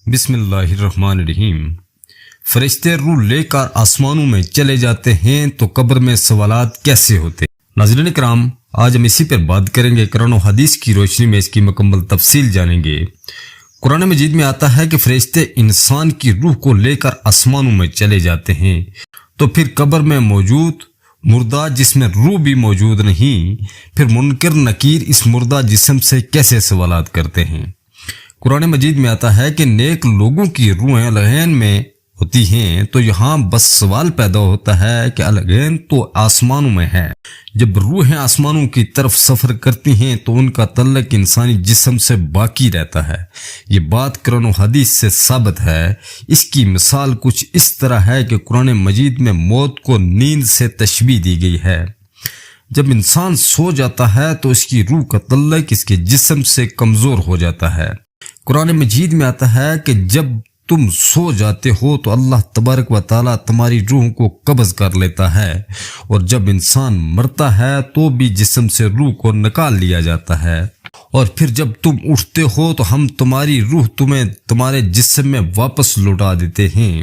بسم اللہ الرحمن الرحیم۔ فرشتے روح لے کر آسمانوں میں چلے جاتے ہیں تو قبر میں سوالات کیسے ہوتے؟ ناظرین کرام، آج ہم اسی پر بات کریں گے۔ قرآن و حدیث کی روشنی میں اس کی مکمل تفصیل جانیں گے۔ قرآن مجید میں آتا ہے کہ فرشتے انسان کی روح کو لے کر آسمانوں میں چلے جاتے ہیں تو پھر قبر میں موجود مردہ جس میں روح بھی موجود نہیں، پھر منکر نکیر اس مردہ جسم سے کیسے سوالات کرتے ہیں؟ قرآن مجید میں آتا ہے کہ نیک لوگوں کی روحیں الغین میں ہوتی ہیں تو یہاں بس سوال پیدا ہوتا ہے کہ الغین تو آسمانوں میں ہے۔ جب روحیں آسمانوں کی طرف سفر کرتی ہیں تو ان کا تعلق انسانی جسم سے باقی رہتا ہے۔ یہ بات قرآن و حدیث سے ثابت ہے۔ اس کی مثال کچھ اس طرح ہے کہ قرآن مجید میں موت کو نیند سے تشبیہ دی گئی ہے۔ جب انسان سو جاتا ہے تو اس کی روح کا تعلق اس کے جسم سے کمزور ہو جاتا ہے۔ قرآن مجید میں آتا ہے کہ جب تم سو جاتے ہو تو اللہ تبارک و تعالیٰ تمہاری روح کو قبض کر لیتا ہے، اور جب انسان مرتا ہے تو بھی جسم سے روح کو نکال لیا جاتا ہے، اور پھر جب تم اٹھتے ہو تو ہم تمہاری روح تمہیں تمہارے جسم میں واپس لوٹا دیتے ہیں،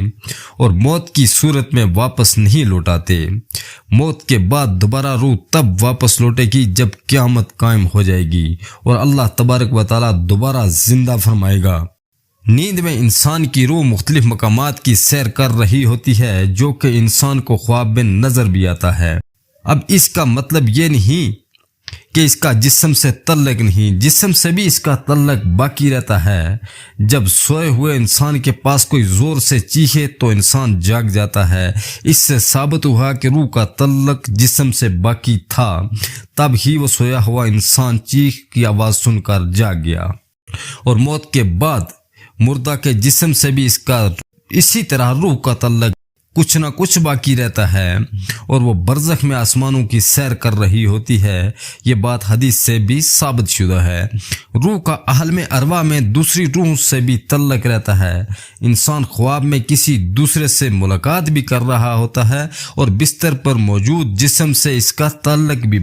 اور موت کی صورت میں واپس نہیں لوٹاتے۔ موت کے بعد دوبارہ روح تب واپس لوٹے گی جب قیامت قائم ہو جائے گی اور اللہ تبارک و تعالیٰ دوبارہ زندہ فرمائے گا۔ نیند میں انسان کی روح مختلف مقامات کی سیر کر رہی ہوتی ہے جو کہ انسان کو خواب میں نظر بھی آتا ہے۔ اب اس کا مطلب یہ نہیں کہ اس کا جسم سے تعلق نہیں، جسم سے بھی اس کا تعلق باقی رہتا ہے۔ جب سوئے ہوئے انسان کے پاس کوئی زور سے چیخے تو انسان جاگ جاتا ہے۔ اس سے ثابت ہوا کہ روح کا تعلق جسم سے باقی تھا، تب ہی وہ سویا ہوا انسان چیخ کی آواز سن کر جاگ گیا، اور موت کے بعد مردہ کے جسم سے بھی اسی طرح روح کا تعلق کچھ نہ کچھ باقی رہتا ہے، اور وہ برزخ میں آسمانوں کی سیر کر رہی ہوتی ہے۔ یہ بات حدیث سے بھی ثابت شدہ ہے۔ روح کا عالم ارواح میں دوسری روح سے بھی تعلق رہتا ہے۔ انسان خواب میں کسی دوسرے سے ملاقات بھی کر رہا ہوتا ہے، اور بستر پر موجود جسم سے اس کا تعلق بھی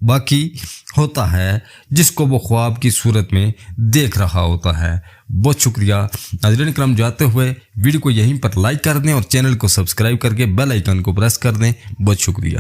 باقی ہوتا ہے جس کو وہ خواب کی صورت میں دیکھ رہا ہوتا ہے۔ بہت شکریہ ناظرین کرام، جاتے ہوئے ویڈیو کو یہیں پر لائک کر دیں اور چینل کو سبسکرائب کر کے بیل آئیکن کو پریس کر دیں۔ بہت شکریہ۔